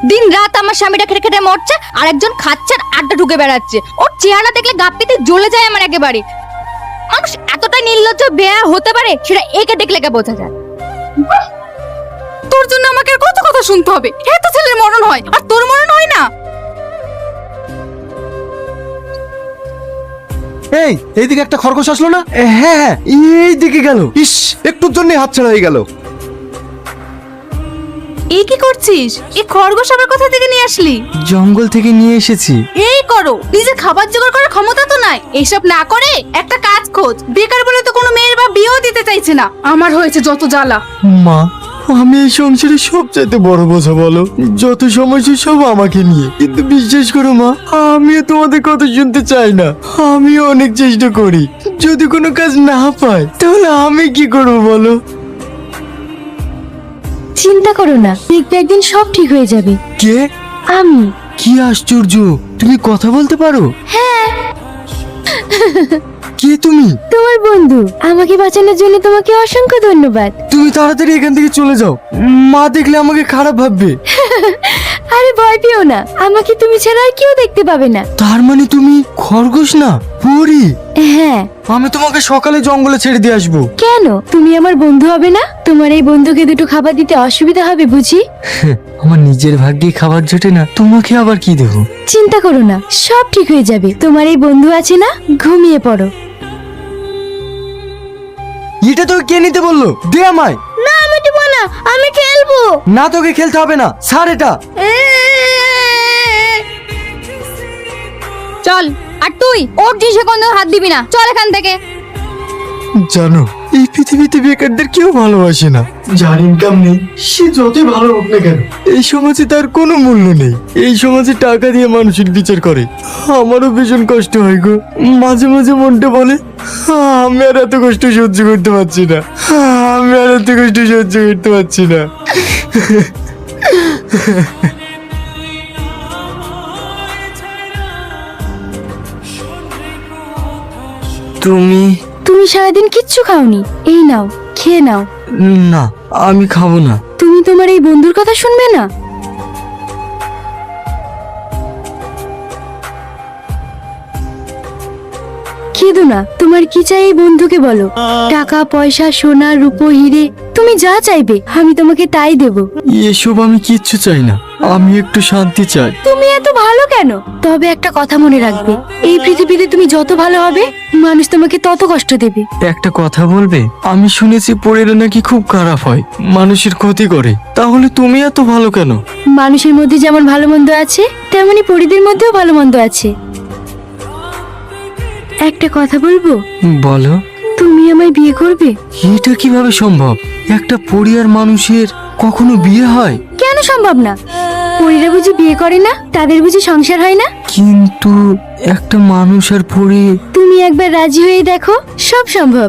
দিন রাত আমার স্বামীটা খেটে খেটে মরছে, আর একজন খাচ্ছে আর আড্ডা ঢুকে বেড়াচ্ছে। ওর চেহারা দেখলে গাপ্পিতে জ্বলে যায় আমার একেবারে। মানুষ এতটা নির্লজ্জ বেয়া হতে পারে সেটা একে দেখলে বোঝা যায়। তোর জন্য আমাকে আর কত কথা শুনতে হবে? এত ছেলের মরণ হয় আর তোর মরণ হয় না? এইদিকে একটা খরগোশ আসলো না? হ্যাঁ, এইদিকে গেল। ইস, একটুর জন্য হাত ছাড়া হয়ে গেল। এই কি করছিস? এই খরগোশ আবার কোথা থেকে নিয়ে আসলি? জঙ্গল থেকে নিয়ে এসেছি। এই করো, নিজে খাবার জোগাড় করার ক্ষমতা তো নাই। এইসব না করে একটা কাজ খোঁজ। বেকার বলে তো কোনো মেয়ের বা বিয়েও দিতে চাইছে না। আমার হয়েছে যত জ্বালা। মা, আমি এই সংসারে সবচাইতে বড় বোঝা বলো। যত সমস্যা সব আমাকে নিয়ে। কিন্তু বিশ্বাস করো মা, আমিও তোমাদের কথা শুনতে চাই না। আমিও অনেক চেষ্টা করি, যদি কোনো কাজ না পাই তাহলে আমি কি করবো বলো? চিন্তা করো না, দেখবে একদিন সব ঠিক হয়ে যাবে। কে? আমি। কি আশ্চর্য, তুমি কথা বলতে পারো? হ্যাঁ। কে তুমি? তোমার বন্ধু। আমাকে বাঁচানোর জন্য তোমাকে অসংখ্য ধন্যবাদ। তুমি তাড়াতাড়ি এখান থেকে চলে যাও, মা দেখলে আমাকে খারাপ ভাববে। আরে ভয় পেও না, আমাকে তুমি ছাড়া আর কেউ দেখতে পাবে না। তার মানে তুমি খরগোশ না, পরী? হ্যাঁ। আমি তোমাকে সকালে জঙ্গলে ছেড়ে দিয়ে আসবো। কেন? তুমি আমার বন্ধু হবে না? তোমার এই বন্ধুকে দুটো খাবার দিতে অসুবিধা হবে বুঝি? আমার নিজের ভাগ্যে খাবার জোটে না, তোমাকে আবার কি দেবো? চিন্তা করো না, সব ঠিক হয়ে যাবে। তোমার এই বন্ধু আছে না, ঘুমিয়ে পড়ো। এটা তোকে কে নিতে বললো? দে আমায়। না আমি দেবো না, আমি খেলবো। না, তোকে খেলতে হবে না, ছাড় এটা। চল। আর তুই ওর জিনিসে কোনো হাত দিবি না, চল এখান থেকে। জানো, এই পৃথিবীতে বেকারদের কেউ ভালোবাসে না। যার ইনকাম নেই সে যতই ভালো হোক না কেন, এই সমাজে তার কোনো মূল্য নেই। এই সমাজে টাকা দিয়ে মানুষের বিচার করে। আমারও ভীষণ কষ্ট হয় গো। মাঝে মাঝে মনটা বলে আমি আর এত কষ্ট সহ্য করতে পারছি না, আমি আর এত কষ্ট সহ্য করতে পারছি না। তুমি? তুমি সারাদিন কিচ্ছু খাওনি, এই নাও খেয়ে নাও। না, আমি খাবো না। তুমি তোমার এই বন্ধুর কথা শুনবে না? কেঁদো না, তোমার কি চাই এই বন্ধুকে বলো। টাকা পয়সা সোনা রূপো হিরে, তুমি যা চাইবে আমি তোমাকে তাই দেব। এসব আমি কিচ্ছু চাই না, আমি একটু শান্তি চাই। তুমি এত ভালো কেন? তবে একটা কথা মনে রাখবে, এই পৃথিবীতে তুমি যত ভালো হবে মানুষ তোমাকে তত কষ্ট দেবে। একটা কথা বলবে? আমি শুনেছি পরীরা নাকি খুব খারাপ হয়, মানুষের ক্ষতি করে। তাহলে তুমি এত ভালো কেন? মানুষের মধ্যে যেমন ভালো মন্দ আছে, তেমনি পরীদের মধ্যেও ভালো মন্দ আছে। একটা কথা বলবো? বলো। তুমি আমায় বিয়ে করবে? এটা কিভাবে সম্ভব? একটা পরী আর মানুষের কখনো বিয়ে হয়? কেন সম্ভব না? পরীরা বুঝি বিয়ে করে না? তাদের বুঝি সংসার হয় না? কিন্তু একটা মানুষ আর পরী। তুমি একবার রাজি হয়ে দেখো, সব সম্ভব।